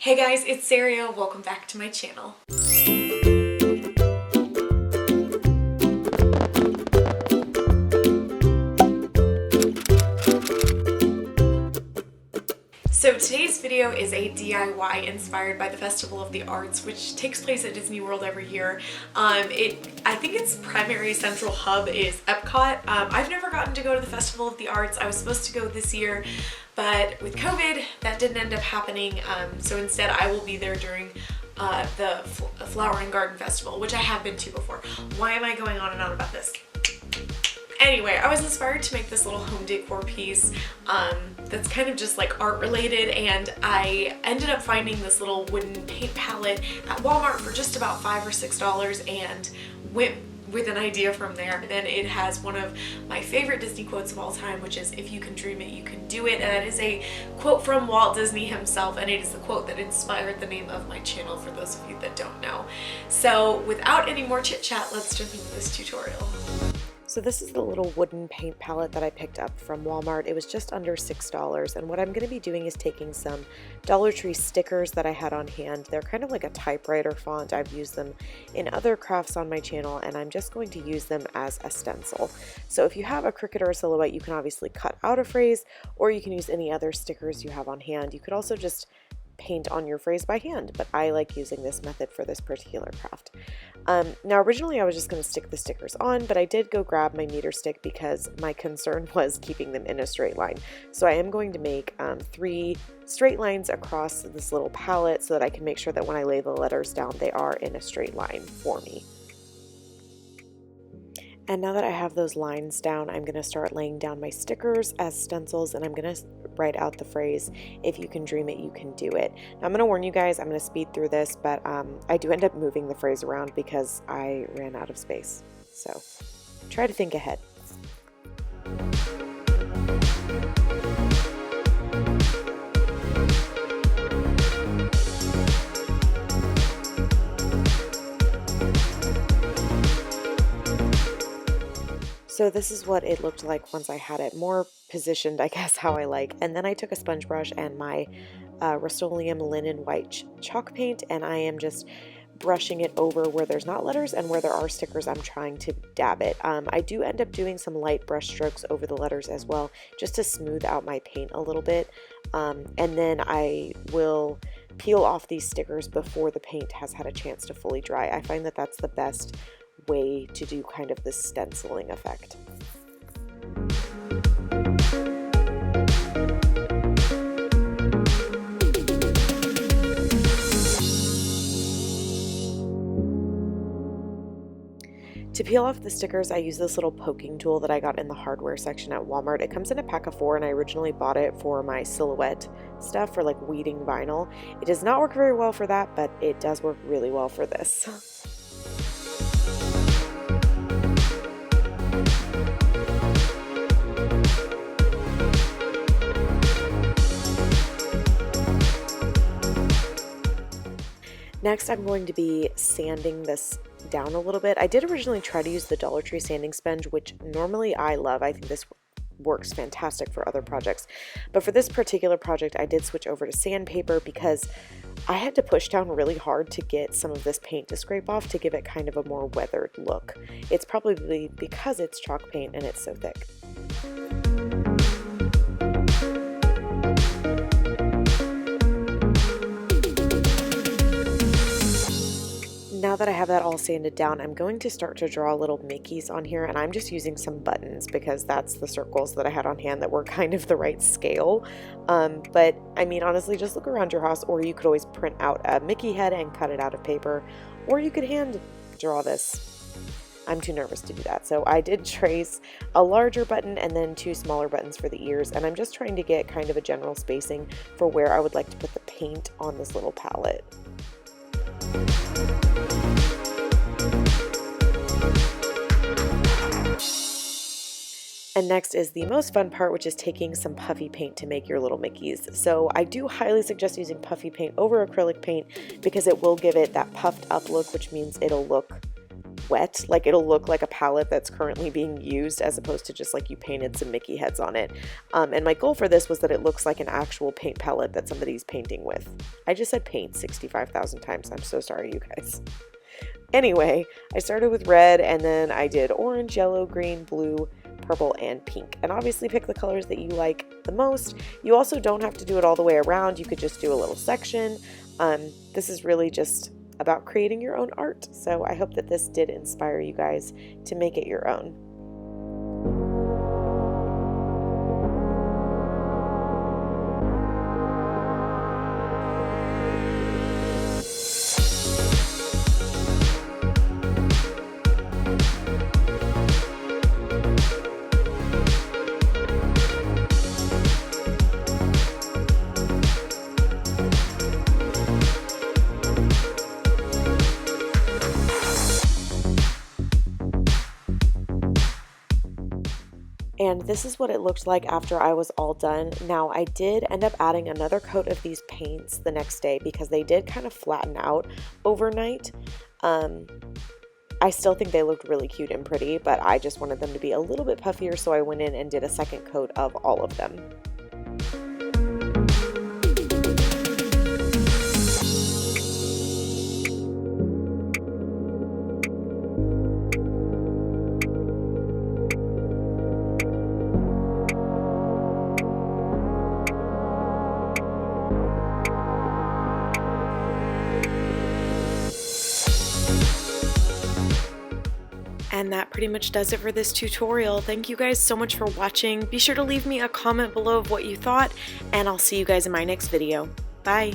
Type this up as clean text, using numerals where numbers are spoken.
Hey guys, it's Saria. Welcome back to my channel. So today's video is a DIY inspired by the Festival of the Arts, which takes place at Disney World every year. I think its primary central hub is Epcot. I've never gotten to go to the Festival of the Arts. I was supposed to go this year, but with COVID, that didn't end up happening. So instead, I will be there during the Flower and Garden Festival, which I have been to before. Why am I going on and on about this? Anyway, I was inspired to make this little home decor piece that's kind of just like art related, and I ended up finding this little wooden paint palette at Walmart for just about $5 or $6 and went with an idea from there. And then it has one of my favorite Disney quotes of all time, which is, "If you can dream it, you can do it." And that is a quote from Walt Disney himself, and it is the quote that inspired the name of my channel, for those of you that don't know. So without any more chit chat, let's jump into this tutorial. So this is the little wooden paint palette that I picked up from Walmart. It was just under $6, and what I'm going to be doing is taking some Dollar Tree stickers that I had on hand. They're kind of like a typewriter font. I've used them in other crafts on my channel, and I'm just going to use them as a stencil. So if you have a Cricut or a Silhouette, you can obviously cut out a phrase, or you can use any other stickers you have on hand. You could also just paint on your phrase by hand, but I like using this method for this particular craft. Now originally I was just going to stick the stickers on, but I did go grab my meter stick because my concern was keeping them in a straight line. So I am going to make 3 straight lines across this little palette so that I can make sure that when I lay the letters down, they are in a straight line for me. And now that I have those lines down, I'm going to start laying down my stickers as stencils, and I'm going to write out the phrase, "If you can dream it, you can do it." Now I'm going to warn you guys, I'm going to speed through this, but I do end up moving the phrase around because I ran out of space. So try to think ahead. So this is what it looked like once I had it more positioned, I guess, how I like. And then I took a sponge brush and my Rust-Oleum linen white chalk paint, and I am just brushing it over where there's not letters, and where there are stickers, I'm trying to dab it. I do end up doing some light brush strokes over the letters as well, just to smooth out my paint a little bit. And then I will peel off these stickers before the paint has had a chance to fully dry. I find that that's the best way to do kind of this stenciling effect. To peel off the stickers, I use this little poking tool that I got in the hardware section at Walmart. It comes in a pack of 4, and I originally bought it for my Silhouette stuff, for like weeding vinyl. It does not work very well for that, but it does work really well for this. Next, I'm going to be sanding this down a little bit. I did originally try to use the Dollar Tree sanding sponge, which normally I love. I think this works fantastic for other projects. But for this particular project, I did switch over to sandpaper because I had to push down really hard to get some of this paint to scrape off to give it kind of a more weathered look. It's probably because it's chalk paint and it's so thick. Now that I have that all sanded down, I'm going to start to draw little Mickeys on here, and I'm just using some buttons because that's the circles that I had on hand that were kind of the right scale. But I mean, honestly, just look around your house, or you could always print out a Mickey head and cut it out of paper, or you could hand draw this. I'm too nervous to do that, so I did trace a larger button and then 2 smaller buttons for the ears, and I'm just trying to get kind of a general spacing for where I would like to put the paint on this little palette. And next is the most fun part, which is taking some puffy paint to make your little Mickeys. So I do highly suggest using puffy paint over acrylic paint because it will give it that puffed up look, which means it'll look wet. Like it'll look like a palette that's currently being used as opposed to just like you painted some Mickey heads on it. And my goal for this was that it looks like an actual paint palette that somebody's painting with. I just said paint 65,000 times. I'm so sorry, you guys. Anyway, I started with red and then I did orange, yellow, green, blue, purple, and pink. And obviously pick the colors that you like the most. You also don't have to do it all the way around. You could just do a little section. This is really just about creating your own art. So I hope that this did inspire you guys to make it your own. And this is what it looked like after I was all done. Now I did end up adding another coat of these paints the next day because they did kind of flatten out overnight. I still think they looked really cute and pretty, but I just wanted them to be a little bit puffier, so I went in and did a second coat of all of them. And that pretty much does it for this tutorial. Thank you guys so much for watching. Be sure to leave me a comment below of what you thought, and I'll see you guys in my next video. Bye!